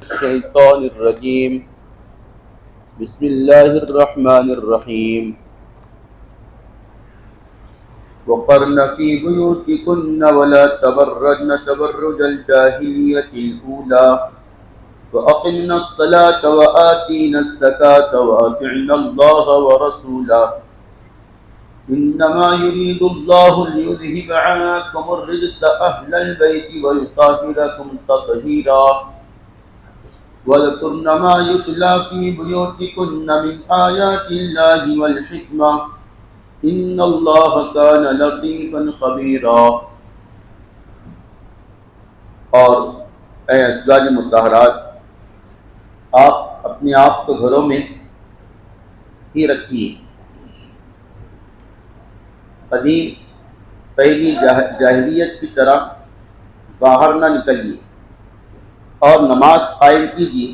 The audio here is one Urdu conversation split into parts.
الشيطان الرجيم بسم الله الرحمن الرحيم وقرن في بيوتكن ولا تبرجن تبرج الجاهلية الأولى وأقمنا الصلاة وآتينا الزكاة وأطعنا الله ورسوله إنما يريد الله ليذهب عنكم الرجس أهل البيت ويطهركم تطهيرا وَاذْكُرْنَ مَا يُتْلَى فِي بُيُوتِكُنَّ مِنْ آيَاتِ اللَّهِ وَالْحِكْمَةِ إِنَّ اللَّهَ كَانَ لَطِيفًا خَبِيرًا۔ اور اے ازواج مطہرات، آپ اپنے آپ کو گھروں میں ہی رکھیے، قدیم پہلی جاہلیت کی طرح باہر نہ نکلیے، اور نماز قائم کیجیے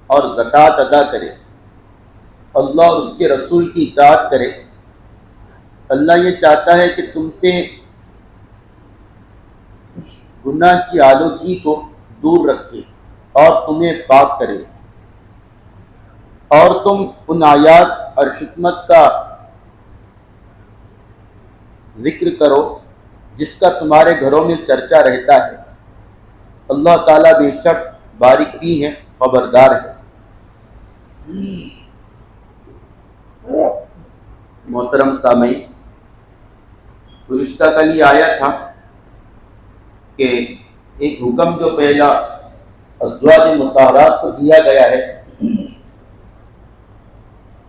اور زکوٰۃ ادا کرے، اللہ اور اس کے رسول کی اطاعت کرے۔ اللہ یہ چاہتا ہے کہ تم سے گناہ کی آلودگی کو دور رکھے اور تمہیں پاک کرے، اور تم ان آیات اور حکمت کا ذکر کرو جس کا تمہارے گھروں میں چرچا رہتا ہے۔ اللہ تعالیٰ بے شک باریک بھی ہے، خبردار ہے۔ محترم سامعین، گزشتہ کل یہ آیا تھا کہ ایک حکم جو پہلا ازواج مطہرات کو دیا گیا ہے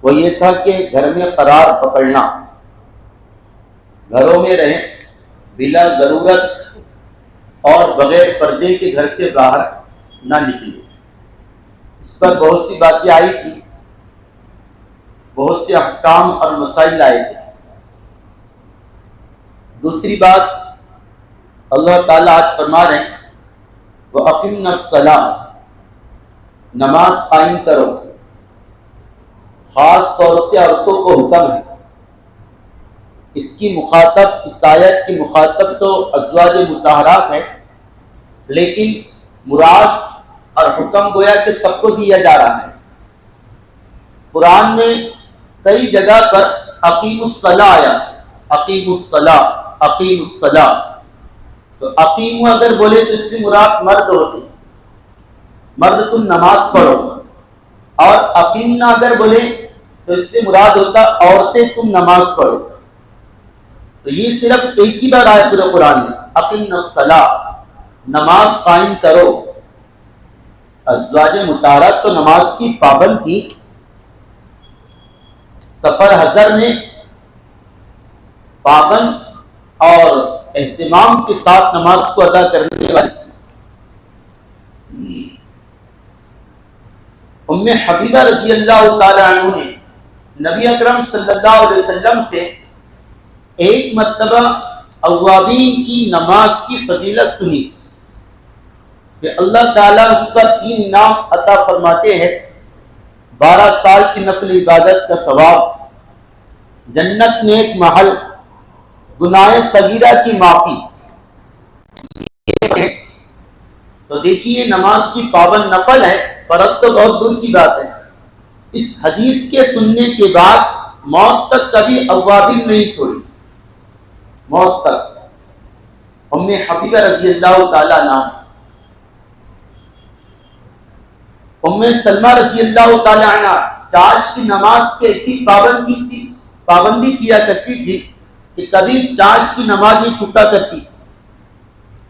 وہ یہ تھا کہ گھر میں قرار پکڑنا، گھروں میں رہیں، بلا ضرورت اور بغیر پردے کے گھر سے باہر نہ نکلے۔ اس پر بہت سی باتیں آئی تھی، بہت سے احکام اور مسائل آئے تھے۔ دوسری بات، اللہ تعالیٰ آج فرما رہے ہیں وَأَقِمْنَا الصَّلَاةَ، نماز قائم کرو۔ خاص طور سے عورتوں کو حکم ہے۔ اس کی مخاطب، اس آیت کی مخاطب تو ازواج مطہرات ہے، لیکن مراد اور حکم گویا کہ سب کو دیا جا رہا ہے۔ قرآن میں کئی جگہ پر اقیم الصلاۃ آیا، اقیم الصلاۃ، اقیم الصلاۃ۔ تو اقیم اگر بولے تو اس سے مراد مرد ہوتے، مرد تم نماز پڑھو، اور اقیمنا اگر بولے تو اس سے مراد ہوتا عورتیں تم نماز پڑھو۔ تو یہ صرف ایک ہی بار آیا پورے قرآن میں، اقیمنا الصلاۃ، نماز قائم کرو۔ ازواج مطہرات تو نماز کی پابند تھی، سفر حضر میں پابند اور اہتمام کے ساتھ نماز کو ادا کرنے والی تھی۔ ام حبیبہ رضی اللہ تعالی عنہ نے نبی اکرم صلی اللہ علیہ وسلم سے ایک مرتبہ اوابین کی نماز کی فضیلت سنی کہ اللہ تعالیٰ اس پر 3 انعام عطا فرماتے ہیں: 12 سال کی نفل عبادت کا ثواب، جنت میں ایک محل، گناہ صغیرہ کی معافی۔ تو دیکھیے نماز کی پابند نفل ہے، فرض تو بہت دور کی بات ہے۔ اس حدیث کے سننے کے بعد موت تک کبھی اوابین نہیں چھوڑی، موت تک۔ ام حبیبہ رضی اللہ تعالیٰ عنہ، ام سلمہ رضی اللہ تعالیٰ عنہ چاش کی نماز کی ایسی پابندی کیا کرتی تھی کہ کبھی چاش کی نماز نہیں چھوٹا کرتی۔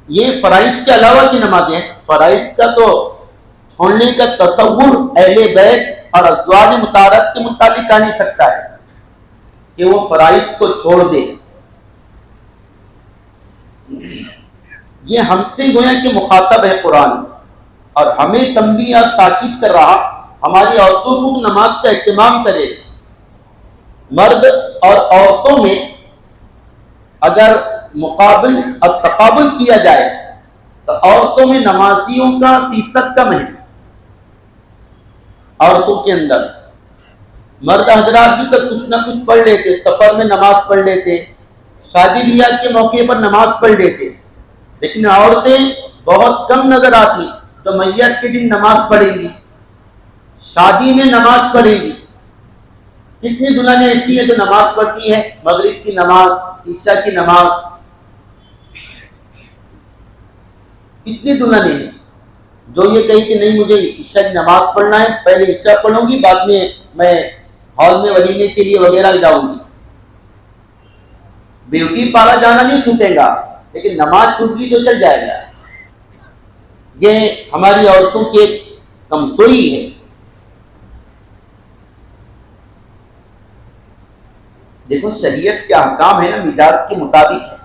یہ فرائض کے علاوہ کی نمازیں ہیں، فرائض کا تو چھوڑنے کا تصور اہل بیت اور ازواج مطہرات کے متعلق آ نہیں سکتا ہے کہ وہ فرائض کو چھوڑ دے۔ یہ ہم سے گویا کہ مخاطب ہے قرآن، اور ہمیں تنبیہ اور تاکید کر رہا ہماری عورتوں کو نماز کا اہتمام کرے۔ مرد اور عورتوں میں اگر مقابل اور تقابل کیا جائے تو عورتوں میں نمازیوں کا فیصد کم ہے عورتوں کے اندر۔ مرد حضرات بھی تو کچھ نہ کچھ پڑھ لیتے، سفر میں نماز پڑھ لیتے، شادی بیاہ کے موقع پر نماز پڑھ لیتے، لیکن عورتیں بہت کم نظر آتی تو میت کے دن نماز پڑھیں گی، شادی میں نماز پڑھیں گی۔ کتنی دلہنیں ایسی ہیں جو نماز پڑھتی ہیں، مغرب کی نماز، عشاء کی نماز؟ کتنی دلہنیں ہیں جو یہ کہیں کہ نہیں مجھے عشاء کی نماز پڑھنا ہے، پہلے عشاء پڑھوں گی، بعد میں ہال میں ولیمے کے لیے وغیرہ جاؤں گی۔ بیوٹی پارلر جانا نہیں چھوٹے گا، لیکن نماز چھوٹ گئی تو چل جائے گا۔ یہ ہماری عورتوں کی ایک کمزوری ہے۔ دیکھو شریعت کے احکام ہے نا مزاج کے مطابق ہے،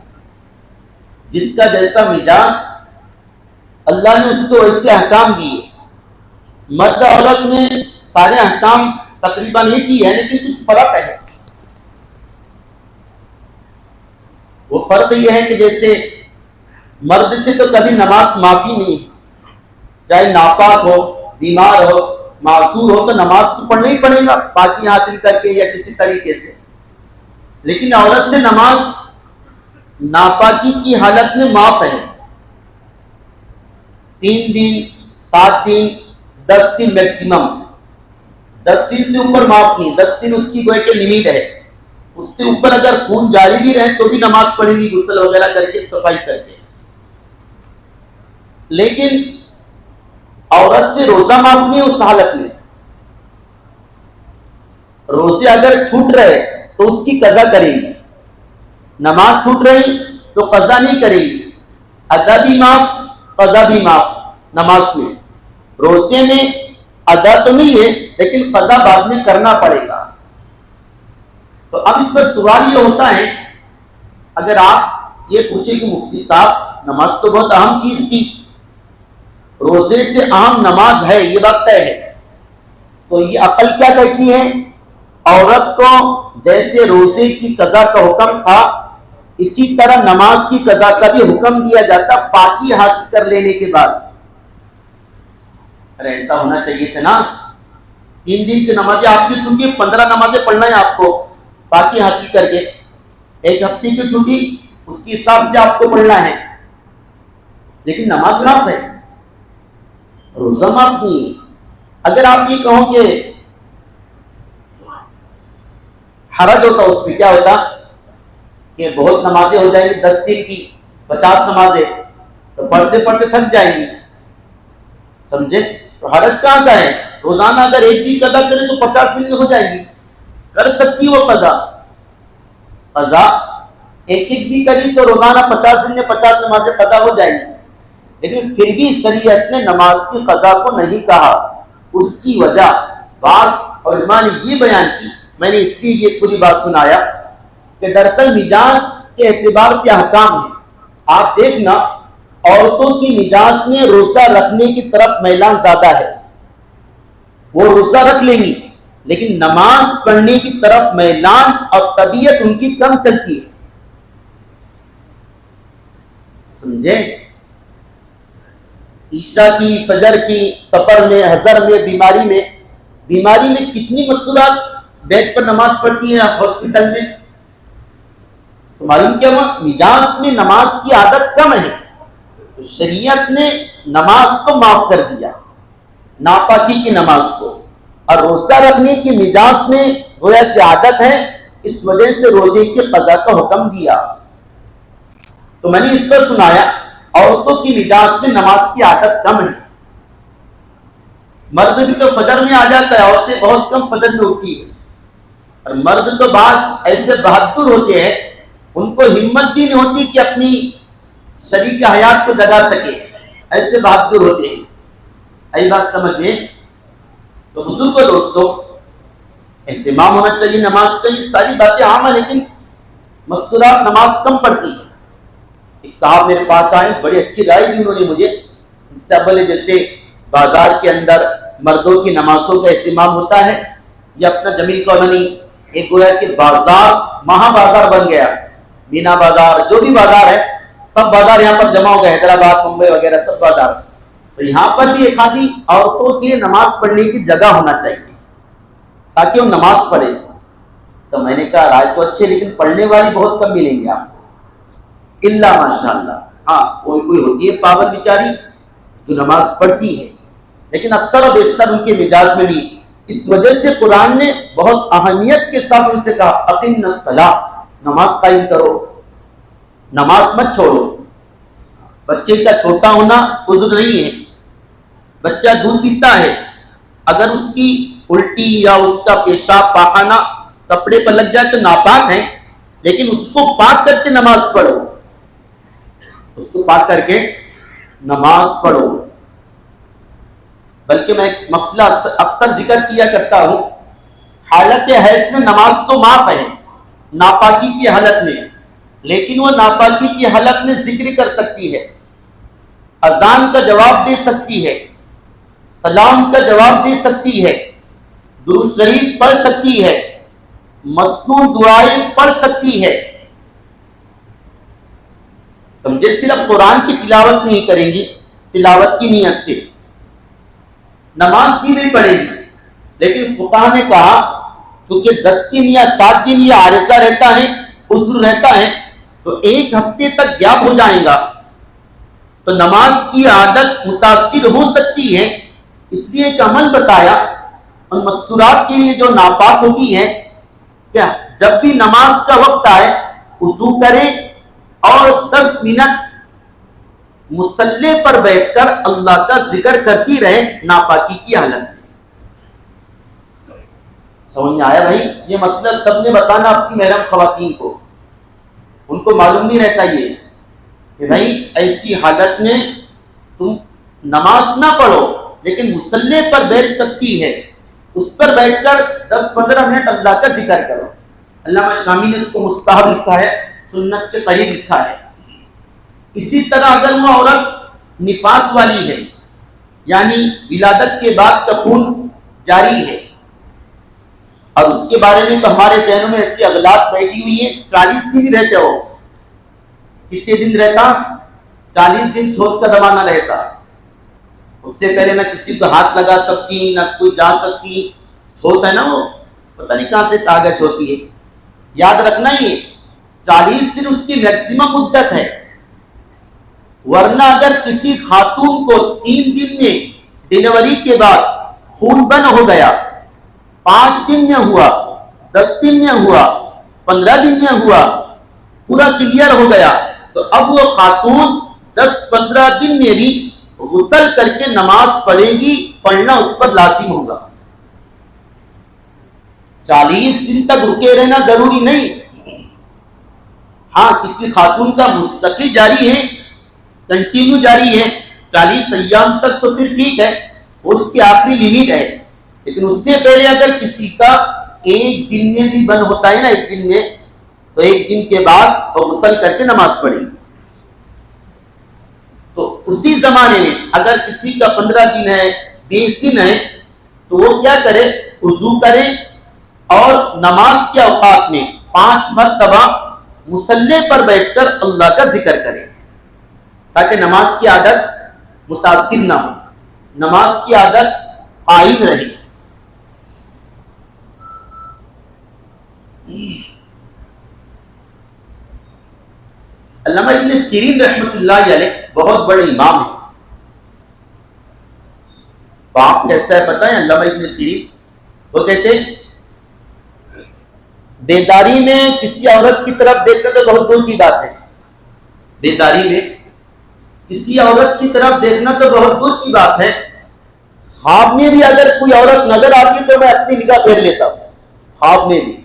جس کا جیسا مزاج اللہ نے اس کو ویسے احکام دیے۔ مرد عورت میں سارے احکام تقریباً ایک ہی ہے، لیکن کچھ فرق ہے۔ وہ فرق یہ ہے کہ جیسے مرد سے تو کبھی نماز معافی نہیں، چاہے ناپاک ہو، بیمار ہو، معذور ہو، تو نماز تو پڑھنا ہی پڑے گا پاکی حاصل کر کے یا کسی طریقے سے۔ لیکن عورت سے نماز ناپاکی کی حالت میں معاف ہے، 3 دن، 7 دن، 10 دن میکسیمم، 10 دن سے اوپر معاف نہیں، 10 دن اس کی گوئے کہ لمٹ ہے۔ اس سے اوپر اگر خون جاری بھی رہے تو بھی نماز پڑھے گی، غسل وغیرہ کر کے، صفائی کر کے۔ لیکن عورت سے روزہ معاف نہیں اس حالت میں۔ روزے اگر چھوٹ رہے تو اس کی قضا کرے گی، نماز چھوٹ رہی تو قضا نہیں کرے گی، ادا بھی معاف، قضا بھی معاف۔ نماز میں، روزے میں ادا تو نہیں ہے لیکن قضا بعد میں کرنا پڑے گا۔ تو اب اس پر سوال یہ ہوتا ہے، اگر آپ یہ پوچھیں کہ مفتی صاحب نماز تو بہت اہم چیز تھی، روزے سے اہم نماز ہے، یہ بات طے ہے، تو یہ عقل کیا کہتی ہے؟ عورت کو جیسے روزے کی قضا کا حکم تھا، اسی طرح نماز کی قضا کا بھی حکم دیا جاتا پاکی حاصل کر لینے کے بعد۔ ارے ایسا ہونا چاہیے تھا نا، 3 دن کی نمازیں آپ کی چھٹی، 15 نمازیں پڑھنا ہے آپ کو پاکی حاصل کر کے، 1 ہفتے کی چھٹی اس کے حساب سے آپ کو پڑھنا ہے، لیکن نماز معاف ہے، روزہ معاف نہیں ہے۔ اگر آپ یہ کہو کہ حرج ہوتا، اس میں کیا ہوتا کہ بہت نمازیں ہو جائیں گی، 10 دن کی 50 نمازیں، تو پڑھتے پڑھتے تھک جائیں گی، سمجھے؟ تو حرج کہاں کا ہے؟ روزانہ اگر ایک بھی قضا کرے تو 50 دن میں ہو جائے گی، کر سکتی وہ قضا ایک بھی کری تو روزانہ 50 دن میں 50 نمازیں قضا ہو جائیں گی۔ لیکن پھر بھی شریعت نے نماز کی قضا کو نہیں کہا۔ اس کی وجہ بعض علماء نے یہ بیان کی، میں نے اس لیے یہ پوری بات سنایا کہ دراصل مزاج کے اعتبار سے احکام ہے۔ آپ دیکھنا عورتوں کی مزاج میں روزہ رکھنے کی طرف میلان زیادہ ہے، وہ روزہ رکھ لیں گی، لیکن نماز پڑھنے کی طرف میلان اور طبیعت ان کی کم چلتی ہے، سمجھے؟ عشاء کی، فجر کی، سفر میں، حضر میں، بیماری میں کتنی مصروفات بیڈ پر نماز پڑھتی ہیں ہاسپٹل میں، تو معلوم کیا ہوا؟ مزاج میں نماز کی عادت کم ہے، تو شریعت نے نماز کو معاف کر دیا، ناپاکی کی نماز کو، اور روزہ رکھنے کی مزاج میں گویا کی عادت ہے، اس وجہ سے روزے کی قضا کا حکم دیا۔ تو میں نے اس پر سنایا عورتوں کی مزاج میں نماز کی عادت کم ہے، مرد بھی تو فجر میں آ جاتا ہے، عورتیں بہت کم فجر میں اٹھتی ہے، اور مرد تو بعض ایسے بہادر ہوتے ہیں ان کو ہمت بھی نہیں ہوتی کہ اپنی شریک حیات کو جگا سکے، ایسے بہادر ہوتے ہیں۔ ای بات سمجھ میں؟ تو بزرگ دوستو، اہتمام ہونا چاہیے نماز کا۔ یہ ساری باتیں عام ہیں لیکن مستورات نماز کم پڑھتی ہیں۔ ایک صاحب میرے پاس آئے، بڑی اچھی رائے دی انہوں نے مجھے، اس سے بولے جیسے بازار کے اندر مردوں کی نمازوں کا اہتمام ہوتا ہے، یہ اپنا جمیل کالونی ایک گویا کہ بازار، مہا بازار بن گیا، مینا بازار، جو بھی بازار ہے سب بازار یہاں پر جمع ہو گئے، حیدرآباد، ممبئی وغیرہ سب بازار۔ تو یہاں پر بھی ایک آدھی عورتوں کے لیے نماز پڑھنے کی جگہ ہونا چاہیے تاکہ وہ نماز پڑھے۔ تو میں نے کہا رائے تو اچھے، لیکن پڑھنے والی بہت کم ملیں گے آپ کو، الا ماشاء اللہ۔ ہاں کوئی ہوتی ہے پاگل بیچاری جو نماز پڑھتی ہے، لیکن اکثر و بیشتر ان کے مزاج میں بھی اس وجہ سے قرآن نے بہت اہمیت کے ساتھ ان سے کہا اقم الصلاۃ، نماز قائم کرو، نماز مت چھوڑو۔ بچے کا چھوٹا ہونا عذر نہیں ہے، بچہ دودھ پیتا ہے، اگر اس کی الٹی یا اس کا پیشاب پاخانہ کپڑے پر لگ جائے تو ناپاک ہے، لیکن اس کو پاک کر کے نماز پڑھو، اس کو پاک کر کے نماز پڑھو۔ بلکہ میں ایک مسئلہ اکثر ذکر کیا کرتا ہوں، حالت حیض میں نماز تو معاف ہے ناپاکی کی حالت میں، لیکن وہ ناپاکی کی حالت میں ذکر کر سکتی ہے، اذان کا جواب دے سکتی ہے، سلام کا جواب دے سکتی ہے، درود شریف پڑھ سکتی ہے، مسنون دعائیں پڑھ سکتی ہے۔ سمجھے؟ صرف قرآن کی تلاوت نہیں کریں گی، تلاوت کی نیت سے نماز بھی نہیں پڑھے گی، لیکن فقہاء نے کہا کیونکہ 10 دن یا 7 دن یہ عارضہ رہتا ہے، عذر رہتا ہے، تو 1 ہفتے تک گیپ ہو جائے گا تو نماز کی عادت متاثر ہو سکتی ہے۔ اس لیے ایک عمل بتایا ان مستورات کے لیے جو ناپاک ہوتی ہے، کیا جب بھی نماز کا وقت آئے وضو کریں اور 10 منٹ مصلی پر بیٹھ کر اللہ کا ذکر کرتی رہے ناپاکی کی حالت میں۔ سمجھ میں آیا بھائی؟ یہ مسئلہ سب نے بتانا اپنی محرم خواتین کو، ان کو معلوم نہیں رہتا یہ کہ بھائی ایسی حالت میں تم نماز نہ پڑھو لیکن مصلی پر بیٹھ سکتی ہے، اس پر بیٹھ کر 10-15 منٹ اللہ کا ذکر کرو۔ علامہ شامی نے اس کو مستحب لکھا ہے، سنت کے قریب لکھا ہے۔ اسی طرح اگر وہ عورت نفاس والی ہے، یعنی ولادت کے بعد کا خون جاری ہے، اور اس کے بارے میں تو ہمارے ذہنوں میں ایسی اغلاط بیٹھی ہوئی ہے، 40 دن رہتے ہو، کتنے دن رہتا؟ 40 دن چھوٹ کا زمانہ رہتا، اس سے پہلے نہ کسی کو ہاتھ لگا سکتی، نہ کوئی جا سکتی، چھوٹ ہے نا، وہ پتہ نہیں کہاں سے کاغذ ہوتی ہے، یاد رکھنا یہ 40 دن اس کی میکسیمم مدت ہے۔ ورنہ اگر کسی خاتون کو 3 دن میں ڈیلیوری کے بعد خون بند ہو گیا، 5 دن میں ہوا، 10 دن میں ہوا، 15 دن میں ہوا، پورا کلیئر ہو گیا، تو اب وہ خاتون 10-15 دن میں بھی غسل کر کے نماز پڑھے گی، پڑھنا اس پر لازم ہوگا۔ 40 دن تک رکے رہنا ضروری نہیں، ہاں کسی خاتون کا مستقل جاری ہے، کنٹینیو جاری ہے 40 ایام تک تو پھر ٹھیک ہے، اس کی آخری لیمٹ ہے، لیکن اس سے پہلے اگر کسی کا 1 دن میں بھی بند ہوتا ہے نا، 1 دن میں، تو 1 دن کے بعد وہ غسل کر کے نماز پڑھے گی۔ تو اسی زمانے میں اگر کسی کا 15 دن ہے، 20 دن ہے، تو وہ کیا کرے؟ وضو کرے اور نماز کے اوقات میں 5 مرتبہ مصلی پر بیٹھ کر اللہ کا ذکر کرے، تاکہ نماز کی عادت متاثر نہ ہو، نماز کی عادت قائم رہے۔ علامہ ابن سیرین رحمۃ اللہ علیہ بہت بڑے امام ہیں، باپ کیسا ہے پتہ ہے؟ علامہ ابن سیرین وہ کہتے ہیں بیداری میں کسی عورت کی طرف دیکھنا تو بہت دور کی بات ہے، بیداری میں کسی عورت کی طرف دیکھنا تو بہت دور کی بات ہے، خواب میں بھی اگر کوئی عورت نظر آتی تو میں اپنی نگاہ پھیر لیتا ہوں، خواب میں بھی۔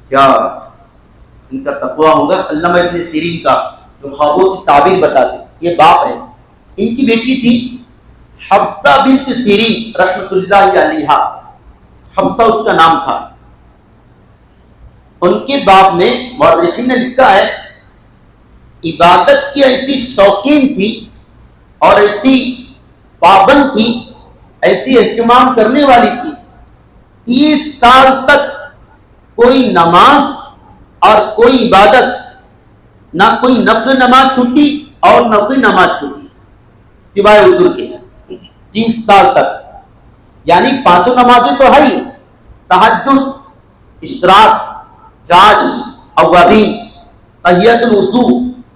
کیا ان کا تقویٰ ہوگا علامہ ابن سیرین کا، جو خوابوں کی تعبیر بتاتے ہیں۔ یہ باپ ہے، ان کی بیٹی تھی حفصہ بنت سیرین رحمۃ اللہ علیہا، حفصہ اس کا نام تھا۔ ان کے باپ نے، مورخین نے لکھا ہے، عبادت کی ایسی شوقین تھی اور ایسی پابند تھی، ایسی اہتمام کرنے والی تھی، 30 سال تک کوئی نماز اور کوئی عبادت، نہ کوئی نفل نماز چھوٹی اور نہ کوئی نماز چھوٹی سوائے عذر کے، 30 سال تک، یعنی 5 نمازیں تو ہے ہی، تہجد، اشراق، چاش، اوابین، تحیۃ الوضو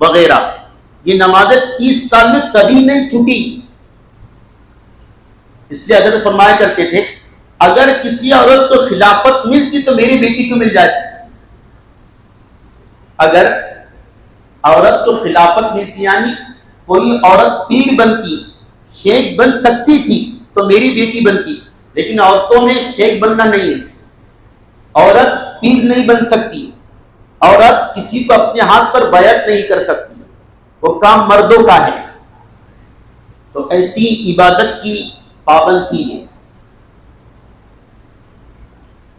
وغیرہ، یہ نمازیں 30 سال میں کبھی نہیں چھوٹی. اس لیے حضرت فرمایا کرتے تھے اگر کسی عورت کو خلافت ملتی تو میری بیٹی کو مل جاتی. اگر عورت کو خلافت ملتی یعنی کوئی عورت پیر بنتی شیخ بن سکتی تھی تو میری بیٹی بنتی. لیکن عورتوں میں شیخ بننا نہیں ہے. عورت پیر نہیں بن سکتی. عورت کسی کو اپنے ہاتھ پر بیعت نہیں کر سکتی. وہ کام مردوں کا ہے. تو ایسی عبادت کی پابندی ہے.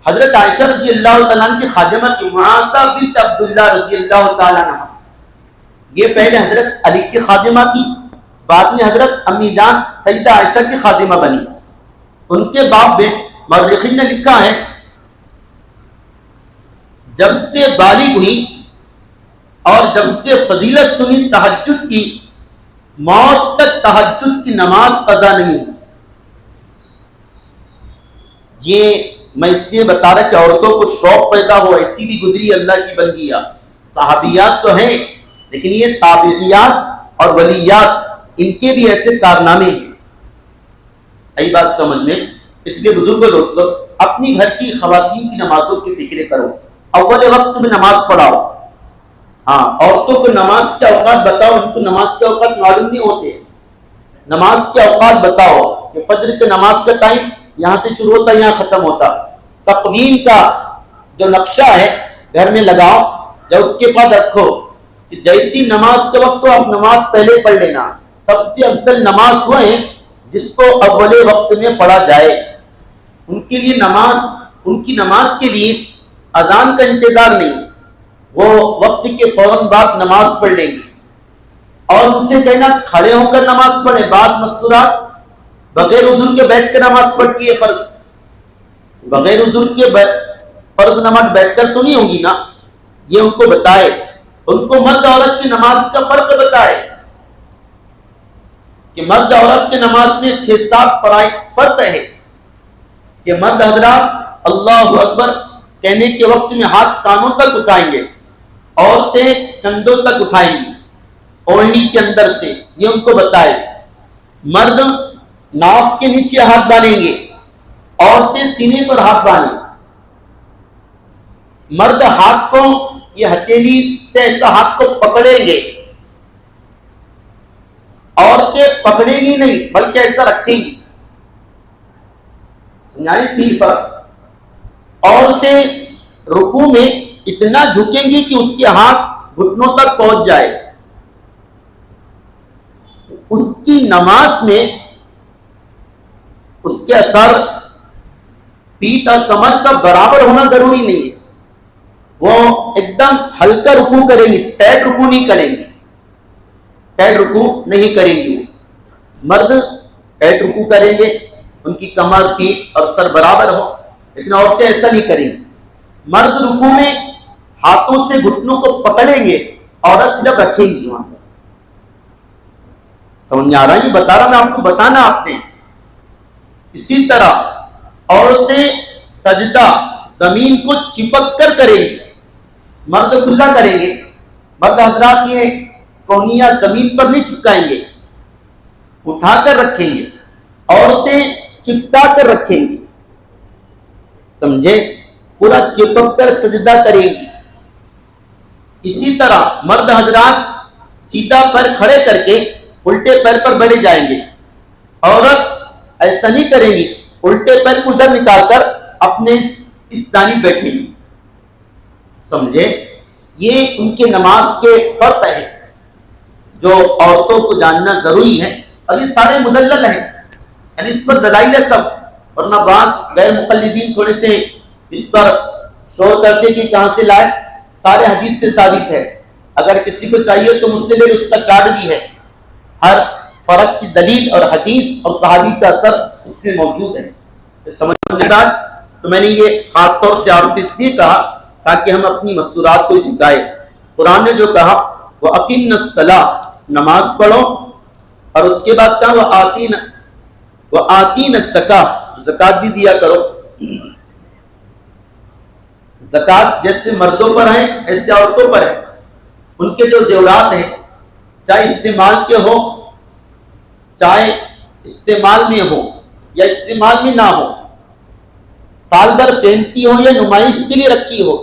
حضرت عائشہ رضی اللہ تعالیٰ عنہ کی خادمہ معاذہ بنت عبداللہ رضی اللہ تعالیٰ عنہ، یہ پہلے حضرت علی کی خادمہ تھی، بعد میں حضرت امی جان سیدہ عائشہ کی خادمہ بنی. ان کے باپ بیٹ مورخین نے لکھا ہے جب سے بالغ ہوئی اور جب سے فضیلت سنی تہجد کی، موت تک تہجد کی نماز قضا نہیں ہوئی. یہ میں اس لیے بتا رہا کہ عورتوں کو شوق پیدا ہو، ایسی بھی گزری اللہ کی بندگیاں. صحابیات تو ہیں لیکن یہ تابعیات اور ولیات ان کے بھی ایسے کارنامے ہیں. ای بات سمجھ میں. اس لیے بزرگوں دوستوں اپنی گھر کی خواتین کی نمازوں کی فکر کرو. اول وقت میں نماز پڑھاؤ. ہاں، عورتوں کو نماز کے اوقات بتاؤ. ان کو نماز کے اوقات معلوم نہیں ہوتے. نماز کے اوقات بتاؤ کہ فجر کے نماز کا ٹائم یہاں سے شروع ہوتا یہاں ختم ہوتا. تقویم کا جو نقشہ ہے گھر میں لگاؤ یا اس کے بعد رکھو کہ جیسی نماز کا وقت ہو آپ نماز پہلے پڑھ لینا. سب سے افضل نماز وہ ہے جس کو اول وقت میں پڑھا جائے. ان کے لیے نماز، ان کی نماز کے لیے اذان کا انتظار نہیں، وہ وقت کے فوراً بعد نماز پڑھ لیں گے. اور ان سے کہنا کھڑے ہو کر نماز پڑھے. بعض مستورات بغیر عذر کے بیٹھ کر نماز پڑھتی ہے. فرض بغیر عذر کے فرض نماز بیٹھ کر تو نہیں ہوگی نا. یہ ان کو بتائے. ان کو مرد عورت کی نماز کا فرق بتائے کہ مرد عورت کی نماز میں 6-7 فرق ہے کہ مرد حضرات اللہ اکبر کہنے کے وقت میں ہاتھ کانوں تک اٹھائیں گے، عورتیں کندھوں تک اٹھائیں گی اوڑھنی کے اندر سے. یہ ان کو بتائے. مرد ناف کے نیچے ہاتھ باندھیں گے، عورتیں سینے پر ہاتھ باندھیں. مرد ہاتھ کو یہ ہتھیلی سے ایسا ہاتھ کو پکڑیں گے، عورتیں پکڑیں گی نہیں بلکہ ایسا رکھیں گی. تین فرق. عورتیں رکوع میں اتنا جھکیں گی کہ اس کے ہاتھ گھٹنوں تک پہنچ جائے. اس کی نماز میں اس کے اثر پیٹھ اور کمر کا برابر ہونا ضروری نہیں ہے. وہ ایک دم ہلکا رکوع کریں گی، ٹائٹ رکوع نہیں کریں گی. ٹائٹ رکوع نہیں کریں گی. مرد ٹائٹ رکوع کریں گے، ان کی کمر پیٹھ اور سر برابر ہو. لیکن عورتیں ایسا نہیں کریں گی. مرد رکوع میں ہاتھوں سے گھٹنوں کو پکڑیں گے، عورت صرف رکھیں گی. وہاں سمجھ میں آ رہا ہے؟ یہ بتا رہا میں آپ کو، بتانا آپ نے. اسی طرح عورتیں سجدہ زمین کو چپک کر کریں گی، مرد کھلا کریں گے. مرد حضرات یہ کونیاں زمین پر نہیں چپکائیں گے، اٹھا کر رکھیں گے. عورتیں چپکا کر رکھیں گی. سمجھے؟ پورا چپک کر سجدہ کریں گی. اسی طرح مرد حضرات سیدھا پیر کھڑے کر کے الٹے پیر پر بیٹھ جائیں گے. عورت ایسا نہیں کریں گی، الٹے پیر کو ادھر نکال کر اپنے اس دانی بیٹھیں گی. سمجھے؟ یہ ان کے نماز کے فرق ہے جو عورتوں کو جاننا ضروری ہے. اور یہ سارے مدلل ہیں، یعنی اس پر دلائل ہے سب. ورنہ بعض غیر مقلدین تھوڑے سے اس پر شور کرتے کہ کہاں سے لائے. سارے حدیث سے ثابت ہے. اگر کسی کو چاہیے تو مجھ سے لے، اس کا چارٹ بھی ہے. ہر فرق کی دلیل اور حدیث اور صحابی کا اثر اس میں موجود ہے. سمجھنے بعد تو میں نے یہ خاص طور سے آپ سے اس لیے کہا تاکہ ہم اپنی مستورات کو سکھائیں. قرآن نے جو کہا وہ اقیمنا الصلاۃ، نماز پڑھو، اور اس کے بعد کہا وہ آتین الزکاۃ، زکات بھی دیا کرو. زکات جیسے مردوں پر ہیں ایسے عورتوں پر ہے. ان کے جو زیورات ہیں چاہے استعمال کے ہو چاہے استعمال میں ہو یا استعمال میں نہ ہو، سال بھر پہنتی ہو یا نمائش کے لیے رکھی ہو،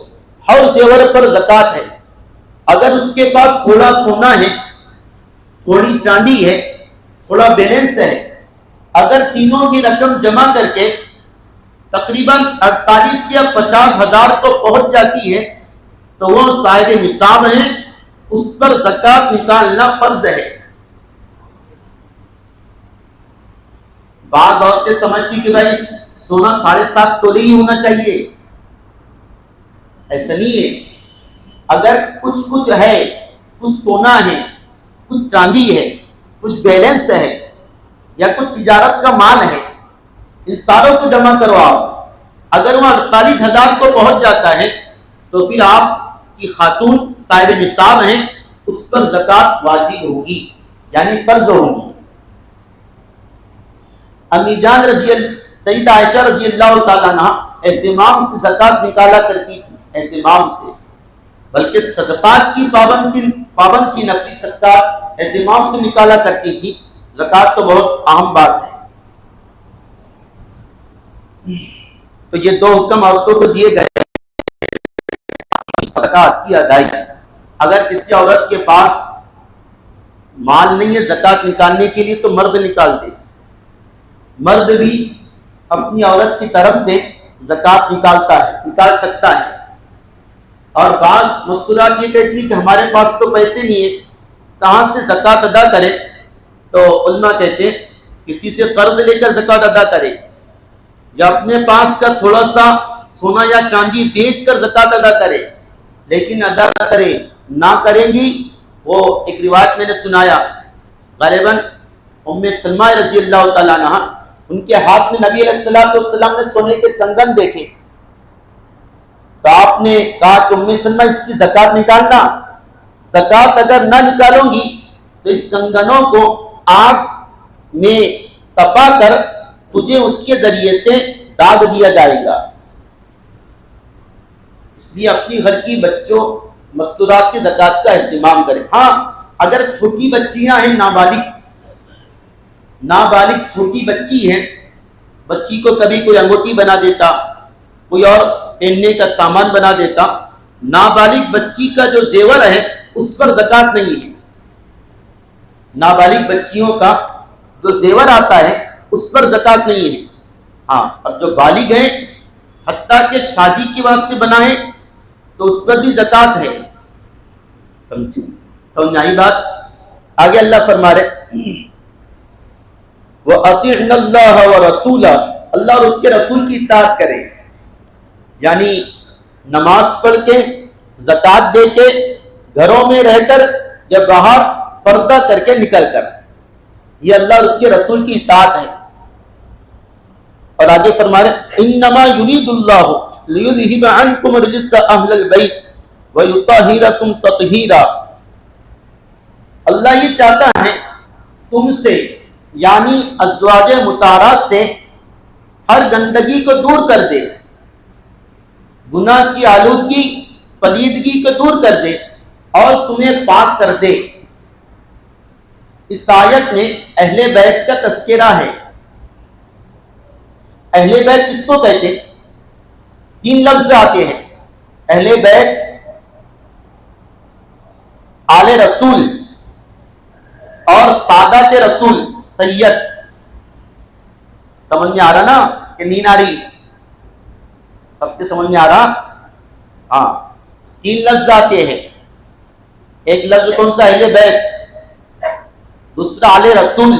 ہر زیور پر زکوٰۃ ہے۔ اگر اس کے پاس تھوڑا سونا ہے، تھوڑی چاندی ہے، تھوڑا بیلنس ہے، اگر تینوں کی رقم جمع کر کے تقریباً 48 یا 50 ہزار کو پہنچ جاتی ہے تو وہ صاحب نصاب ہیں، اس پر زکوٰۃ نکالنا فرض ہے۔ بعض عورتیں سمجھتی کہ بھائی سونا 7.5 تولے ہی ہونا چاہیے، ایسا نہیں ہے۔ اگر کچھ ہے، کچھ سونا ہے، کچھ چاندی ہے، کچھ بیلنس ہے یا کچھ تجارت کا مال ہے، ان ساروں کو جمع کرو آپ، اگر وہ 48 ہزار کو پہنچ جاتا ہے تو پھر آپ کی خاتون صاحب نصاب ہیں، اس پر زکوٰۃ واجب ہوگی، یعنی فرض ہوگی۔ امی جان سیدہ عائشہ رضی اللہ تعالیٰ عنہ اہتمام سے زکوٰۃ نکالا کرتی تھی، اہتمام سے، بلکہ صدقات کی پابند کی نفلی صدقات اہتمام سے نکالا کرتی تھی۔ زکوٰۃ تو بہت اہم بات ہے۔ تو یہ 2 حکم عورتوں کو دیے گئے زکوٰۃ کی ادائیگی۔ اگر کسی عورت کے پاس مال نہیں ہے زکوٰۃ نکالنے کے لیے تو مرد نکال دے، مرد بھی اپنی عورت کی طرف سے زکوٰۃ نکال سکتا ہے۔ اور بعض مستورات یہ کہتی کہ ہمارے پاس تو پیسے نہیں ہے، کہاں سے زکوٰۃ ادا کرے؟ تو علماء کہتے ہیں کسی سے قرض لے کر زکوٰۃ ادا کرے، یا اپنے پاس کا تھوڑا سا سونا یا چاندی بیچ کر زکوٰۃ ادا کرے، لیکن ادا کرے نہ کریں گی۔ وہ ایک روایت میں نے سنایا، غالباً ام سلمہ رضی اللہ تعالیٰ عنہ، ان کے ہاتھ میں نبی علیہ السلام نے سونے کے کنگن دیکھے، تو آپ نے کہا کہ ام سلمہ اس کی زکوٰۃ نکالنا، زکوٰۃ اگر نہ نکالوں گی تو اس کنگنوں کو آگ میں تپا کر تجھے اس کے ذریعے سے داغ دیا جائے گا۔ اس لیے اپنی گھر کی بچوں مستورات کی زکوٰۃ کا اہتمام کریں۔ ہاں اگر چھوٹی بچیاں ہیں، نابالغ چھوٹی بچی ہے، بچی کو کبھی کوئی انگوٹھی بنا دیتا، کوئی اور پہننے کا سامان بنا دیتا، نابالغ بچی کا جو زیور ہے اس پر زکوٰۃ نہیں ہے۔ نابالغ بچیوں کا جو زیور آتا ہے اس پر زکوٰۃ نہیں ہے۔ ہاں اور جو بالغ ہیں، حتیٰ کہ شادی کے بعد سے بنا ہے تو اس پر بھی زکوٰۃ ہے۔ سمجھ آئی بات؟ آگے اللہ فرما رہے وَأَطِعْنَ اللَّهَ وَرَسُولَهُ، اللہ اور اس کے رسول کی اطاعت کرے، یعنی نماز پڑھ کے، زکوٰۃ دے کے، گھروں میں رہ کر یا باہر پردہ کر کے نکل کر، یہ اللہ اور اس کے رسول کی اطاعت ہے۔ اور آگے فرما رہے انما یرید اللہ لیذہب عنکم الرجس اہل البیت ویطہرکم تطہیرا، اللہ یہ چاہتا ہے تم سے، یعنی ازواج مطہرات سے، ہر گندگی کو دور کر دے، گناہ کی آلودگی پلیدگی کو دور کر دے اور تمہیں پاک کر دے۔ اس آیت میں اہل بیت کا تذکرہ ہے۔ اہل بیت کس کو کہتے ہیں؟ 3 لفظ آتے ہیں، اہل بیت، آل رسول اور سادات رسول سید۔ سمجھ میں آ رہا نا کہ نہیں آ رہی؟ سب کے سمجھ میں آ رہا؟ ہاں 3 لفظ آتے ہیں، ایک لفظ کون سا؟ اہل بیت، دوسرا آل رسول،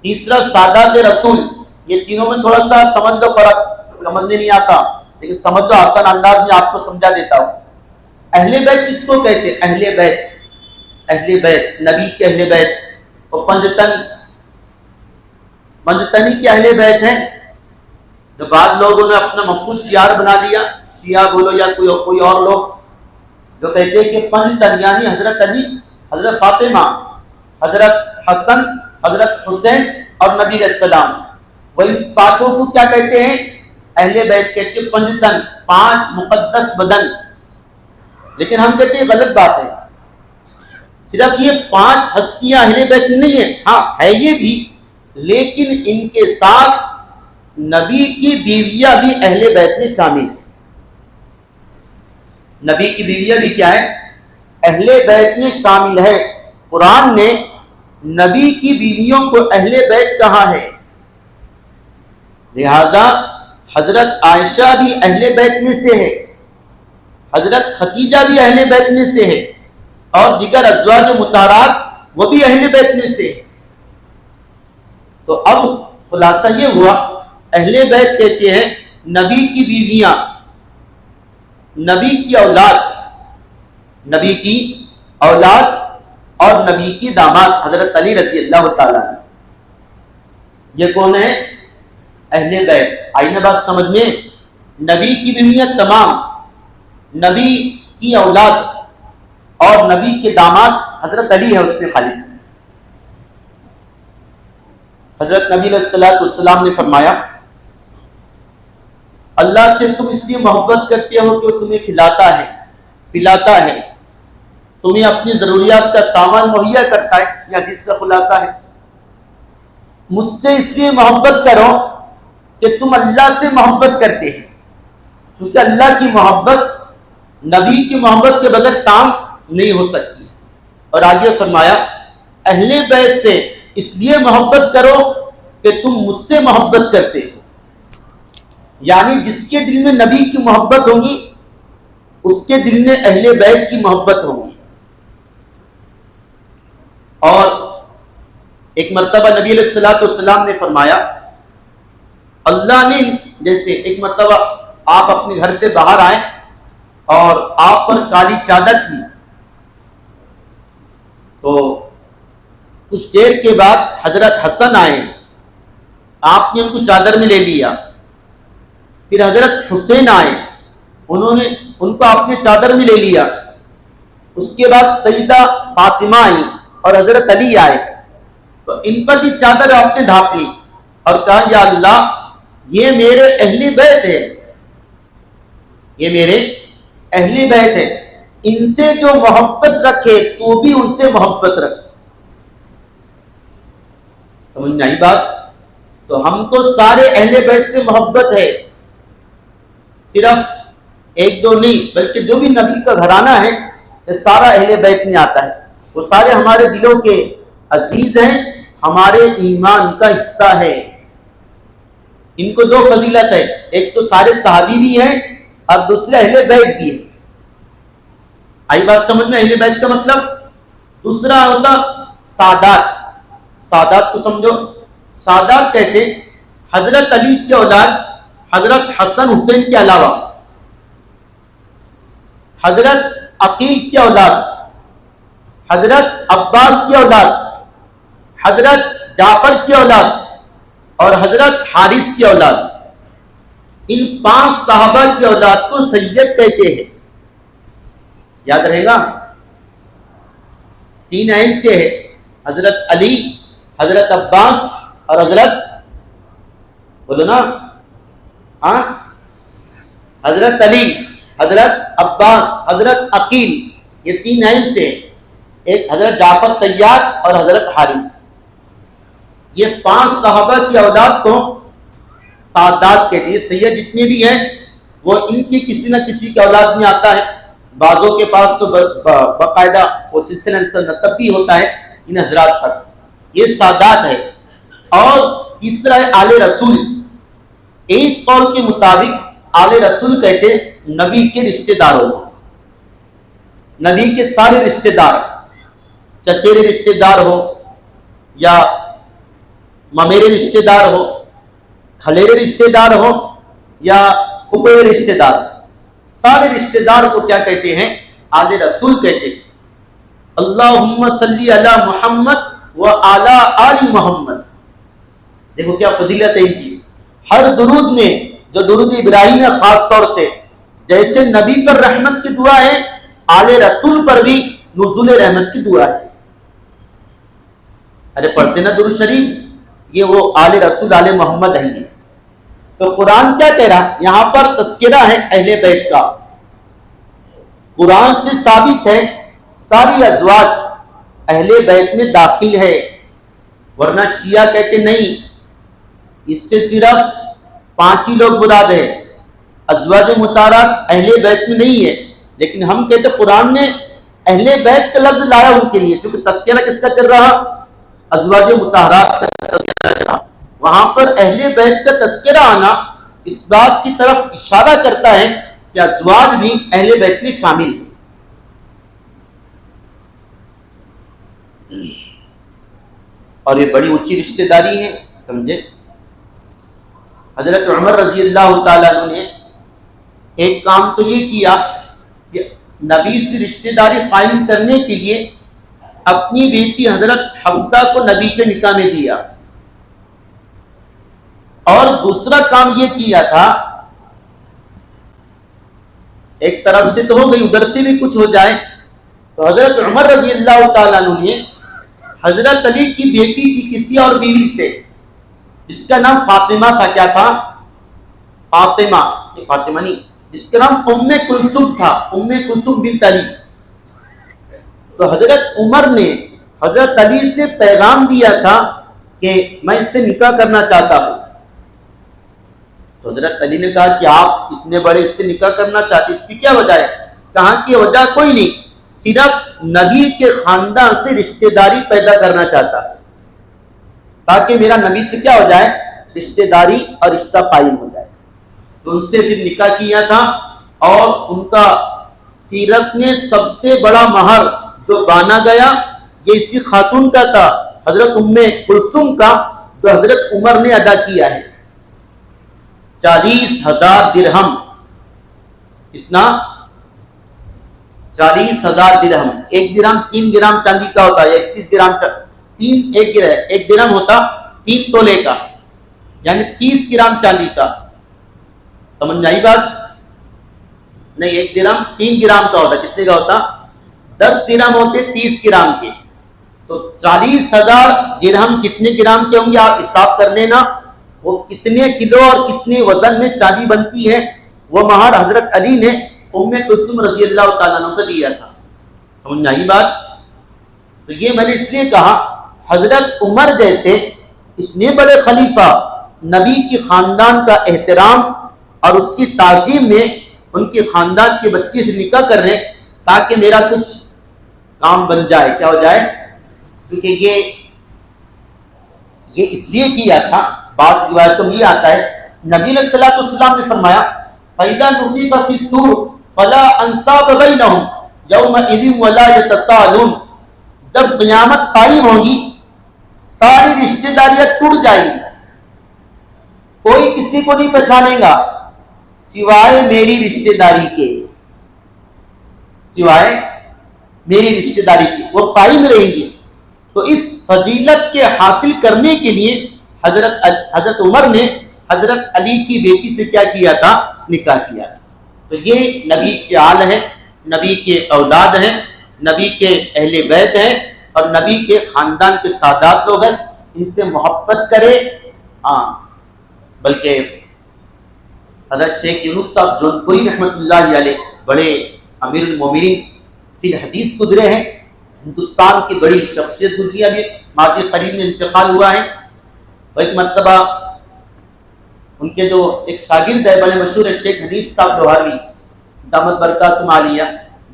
تیسرا سادات رسول۔ یہ تینوں میں تھوڑا سا سمجھ لو، فرق سمجھنے نہیں آتا لیکن سمجھ لو، آسان انداز میں آپ کو سمجھا دیتا ہوں۔ اہل بیت کس کو کہتے ہیں؟ اہل بیت، اہل بیت نبی کے اہل بیت، اور پنجتنی کے اہل بیت ہیں، جو بعض لوگوں نے اپنا مخصوص شعار بنا لیا، شیعہ بولو یا کوئی اور لوگ، جو کہتے ہیں کہ پنجتن یعنی حضرت علی، حضرت فاطمہ، حضرت حسن، حضرت حسین اور نبی علیہ السلام، وہی 5 کو کیا کہتے ہیں؟ اہل بیت کہتے ہیں، پنجتن 5 مقدس بدن۔ لیکن ہم کہتے ہیں غلط بات ہے، صرف یہ 5 ہستیاں اہل بیت نہیں ہیں، ہاں ہے یہ بھی، لیکن ان کے ساتھ نبی کی بیویاں بھی اہل بیت میں شامل ہیں۔ نبی کی بیویاں بھی کیا ہے؟ اہل بیت میں شامل ہے۔ قرآن نے نبی کی بیویوں کو اہل بیت کہا ہے، لہذا حضرت عائشہ بھی اہل بیت میں سے ہے، حضرت خدیجہ بھی اہل بیت میں سے ہے، اور دیگر ازواج مطہرات وہ بھی اہل بیت میں سے ہے۔ تو اب خلاصہ یہ ہوا، اہل بیت کہتے ہیں نبی کی بیویاں، نبی کی اولاد، نبی کی اولاد اور نبی کی داماد حضرت علی رضی اللہ تعالیٰ عنہ، یہ کون ہے؟ اہل بیت۔ آئی نا بات سمجھ میں؟ نبی کی بیویاں تمام، نبی کی اولاد اور نبی کے داماد حضرت علی ہے اس میں خالص۔ حضرت نبی علیہ السلام نے فرمایا، اللہ سے تم اس لیے محبت کرتے ہو کہ وہ تمہیں کھلاتا ہے، پلاتا ہے، تمہیں اپنی ضروریات کا سامان مہیا کرتا ہے، یا جس کا خلاصہ ہے مجھ سے اس لیے محبت کرو کہ تم اللہ سے محبت کرتے ہیں، کیونکہ اللہ کی محبت نبی کی محبت کے بغیر کام نہیں ہو سکتی۔ اور آگے فرمایا اہل بیت سے اس لیے محبت کرو کہ تم مجھ سے محبت کرتے ہو، یعنی جس کے دل میں نبی کی محبت ہوگی اس کے دل میں اہل بیت کی محبت ہوگی۔ اور ایک مرتبہ نبی علیہ السلام نے فرمایا، اللہ نے جیسے ایک مرتبہ آپ اپنے گھر سے باہر آئے اور آپ پر کالی چادر تھی، تو کچھ دیر کے بعد حضرت حسن آئے، آپ نے ان کو چادر میں لے لیا، پھر حضرت حسین آئے، انہوں نے ان کو اپنے چادر میں لے لیا، اس کے بعد سیدہ فاطمہ آئی اور حضرت علی آئے، تو ان پر بھی چادر آپ نے ڈھانپ لی اور کہا یا اللہ یہ میرے اہل بیت ہے، یہ میرے اہل بیت ہے، ان سے جو محبت رکھے تو بھی ان سے محبت رکھ۔ سمجھ میں آئی بات؟ تو ہم کو سارے اہل بیت سے محبت ہے، صرف ایک دو نہیں، بلکہ جو بھی نبی کا گھرانہ ہے یہ سارا اہل بیت میں آتا ہے، وہ سارے ہمارے دلوں کے عزیز ہیں، ہمارے ایمان کا حصہ ہے۔ ان کو دو فضیلت ہے، ایک تو سارے صحابی بھی ہیں اور دوسرے اہل بیت بھی ہیں۔ آئی بات سمجھ میں؟ اہل بیت کا مطلب دوسرا ہوتا سادات۔ سادات کو سمجھو، سادات کہتے حضرت علی کی اولاد حضرت حسن حسین کے علاوہ حضرت عقیل کی اولاد، حضرت عباس کی اولاد، حضرت جعفر کی اولاد اور حضرت حارث کی اولاد، ان 5 صحابہ کی اولاد کو سید کہتے ہیں۔ یاد رہے گا؟ 3 ایسے ہیں، حضرت علی، حضرت عباس اور حضرت، بولو نا، ہاں، حضرت علی، حضرت عباس، حضرت عقیل، یہ 3 ایسے ہیں، ایک حضرت جعفر طیار اور حضرت حارث۔ یہ 5 صحابہ کی اولاد کو سادات کہتے ہیں۔ سید جتنے بھی ہیں وہ ان کی کسی نہ کسی کی اولاد میں آتا ہے، بعضوں کے پاس تو باقاعدہ وہ سلسلہ نسب بھی ہوتا ہے ان حضرات پر، یہ سادات ہے۔ اور تیسرا ہے آل رسول۔ ایک قول کے مطابق آل رسول کہتے نبی کے رشتہ داروں، نبی کے سارے رشتہ دار، چچیرے رشتہ دار ہو یا ممیرے رشتہ دار ہو، کھلیرے رشتہ دار ہو یا پھپھڑے رشتہ دار، سارے رشتہ دار کو کیا کہتے ہیں؟ آل رسول کہتے ہیں۔ اللہم صلی علی محمد و علی آل محمد۔ دیکھو کیا فضیلت ہے ان کی۔ ہر درود میں، جو درود ابراہیم ہے خاص طور سے، جیسے نبی پر رحمت کی دعا ہے، آل رسول پر بھی نزول رحمت کی دعا ہے۔ ارے پڑھتے نا درود شریف، یہ وہ آل رسول آل محمد ہے۔ یہ تو قرآن کیا کہہ رہا؟ یہاں پر تذکرہ ہے اہل بیت کا۔ قرآن سے ثابت ہے ساری ازواج اہل بیت میں داخل ہے، ورنہ شیعہ کہتے نہیں اس سے صرف 5 ہی لوگ مراد ہے، ازواج مطہرات اہل بیت میں نہیں ہے، لیکن ہم کہتے قرآن نے اہل بیت کا لفظ لایا ان کے لیے، کیونکہ تذکرہ کس کا چل رہا؟ ازواج مطہرات کا تذکرہ چل رہا، وہاں پر اہل بیت کا تذکرہ آنا اس بات کی طرف اشارہ کرتا ہے کہ ازواج بھی اہل بیت میں شامل ہیں۔ اور یہ بڑی اونچی رشتہ داری ہے، سمجھے؟ حضرت عمر رضی اللہ تعالیٰ عنہ نے ایک کام تو یہ کیا کہ نبی سے رشتہ داری قائم کرنے کے لیے اپنی بیٹی حضرت حفصہ کو نبی کے نکاح میں دیا، اور دوسرا کام یہ کیا تھا، ایک طرف سے تو ہو گئی، ادھر سے بھی کچھ ہو جائے، تو حضرت عمر رضی اللہ تعالیٰ عنہ نے حضرت علی کی بیٹی کی کسی اور بیوی سے، جس کا نام فاطمہ تھا، کیا تھا؟ فاطمہ نہیں، جس کا نام ام کلثوم تھا، ام کلثوم بنت علی، تو حضرت عمر نے حضرت علی سے پیغام دیا تھا کہ میں اس سے نکاح کرنا چاہتا ہوں، تو حضرت علی نے کہا کہ آپ اتنے بڑے اس سے نکاح کرنا چاہتے، اس کی کیا وجہ ہے؟ کہا کہ وجہ کوئی نہیں، صرف نبی کے خاندان سے رشتہ داری پیدا کرنا چاہتا ہے، تاکہ میرا نبی سے کیا ہو جائے؟ رشتہ داری اور رشتہ قائم ہو جائے۔ تو ان سے پھر نکاح کیا تھا، اور ان کا سیرت میں سب سے بڑا مہر جو بانا گیا یہ اسی خاتون کا تھا، حضرت ام کلثوم کا، جو حضرت عمر نے ادا کیا ہے 40,000 درہم۔ کتنا؟ 40,000 درہم۔ ایک درہم 3 گرام چاندی کا ہوتا ہے، 31 گرام ایک درہم ہوتا 3 تولے کا، یعنی 30 گرام چاندی کا، سمجھ میں آئی بات؟ نہیں، ایک درہم 3 گرام کا ہوتا، کتنے کا ہوتا؟ 10 درہم ہوتے 30 گرام کے، تو 40,000 درہم کتنے گرام کے ہوں گے آپ حساب کر لینا، وہ کتنے کلو اور کتنے وزن میں چاندی بنتی ہے، وہ مہر حضرت علی نے ام کلثوم رضی اللہ تعالیٰ عنہ کو دیا تھا، سمجھ میں آئی بات؟ تو یہ میں نے اس لیے کہا حضرت عمر جیسے اتنے بڑے خلیفہ نبی کی خاندان کا احترام اور اس کی تعظیم میں ان کے خاندان کے بچے سے نکاح کر رہے تاکہ میرا کچھ کام بن جائے، کیا ہو جائے؟ کیونکہ یہ اس لیے کیا تھا، بعض روایتوں میں یہ آتا ہے نبی علیہ الصلوۃ والسلام نے فرمایا فَإِذَا نُفِخَ فِي الصُّورِ فَلَا أَنْسَابَ بَيْنَهُمْ يَوْمَئِذٍ وَلَا يَتَسَاءَلُونَ، جب قیامت قائم ہوگی ساری رشتہ داریاں ٹوٹ جائیں گی، کوئی کسی کو نہیں پہچانے گا سوائے میری رشتہ داری کے، سوائے میری رشتہ داری کی، وہ قائم رہیں گی۔ تو اس فضیلت کے حاصل کرنے کے لیے حضرت عمر نے حضرت علی کی بیٹی سے کیا کیا تھا؟ نکاح کیا تھا۔ تو یہ نبی کے آل ہیں، نبی کے اولاد ہیں، نبی کے اہل بیت ہیں، اور نبی کے خاندان کے سادات لوگ ہیں، ان سے محبت کرے۔ بلکہ حضرت شیخ یونس صاحب جونپوری رحمۃ اللہ علیہ بڑے امیر المومنین فی الحدیث گزرے ہیں، ہندوستان کی بڑی شخصیت گزری، ابھی ماضی قریب میں انتقال ہوا ہے۔ اور ایک مرتبہ ان کے جو ایک شاگرد ہے بڑے مشہور ہے شیخ حنیف صاحب لوہاروی دامت برکاتہم عالیہ،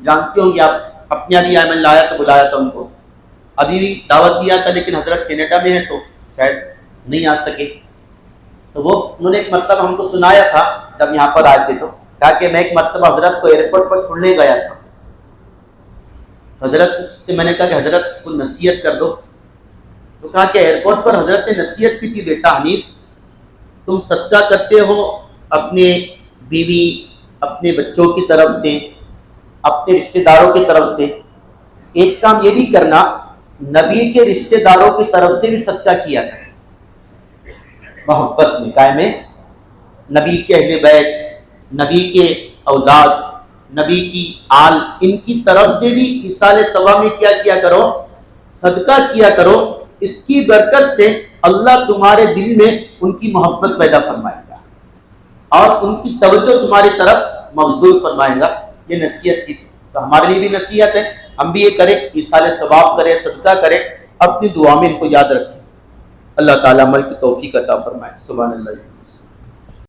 جانتے ہوں گے آپ، اپنے ابھی میں لایا تو بلایا تھا ان کو، ابھی بھی دعوت دیا تھا لیکن حضرت کینیڈا میں ہے تو شاید نہیں آ سکے، تو وہ انہوں نے ایک مرتبہ ہم کو سنایا تھا جب یہاں پر آئے تھے، تو کہا کہ میں ایک مرتبہ حضرت کو ایئرپورٹ پر چھوڑنے گیا تھا، حضرت سے میں نے کہا کہ حضرت کو نصیحت کر دو، تو کہا کہ ایئرپورٹ پر حضرت نے نصیحت کی تھی، بیٹا حنیف تم صدقہ کرتے ہو اپنے بیوی اپنے بچوں کی طرف سے، اپنے رشتہ داروں کی طرف سے، ایک کام یہ بھی کرنا نبی کے رشتہ داروں کی طرف سے بھی صدقہ کیا کرے، محبت میں قائم ہے، نبی کے اہل بیت، نبی کے اولاد، نبی کی آل، ان کی طرف سے بھی ایصال ثواب میں کیا کرو؟ صدقہ کیا کرو، اس کی برکت سے اللہ تمہارے دل میں ان کی محبت پیدا فرمائے گا اور ان کی توجہ تمہاری طرف مبذول فرمائے گا۔ یہ نصیحت کی، تو ہمارے لیے بھی نصیحت ہے ہم بھی یہ کریں، ایصال ثواب کریں، صدقہ کریں، اپنی دعا میں ان کو یاد رکھیں۔ اللہ تعالیٰ عمل کی توفیق عطا فرمائے۔ سبحان اللہ۔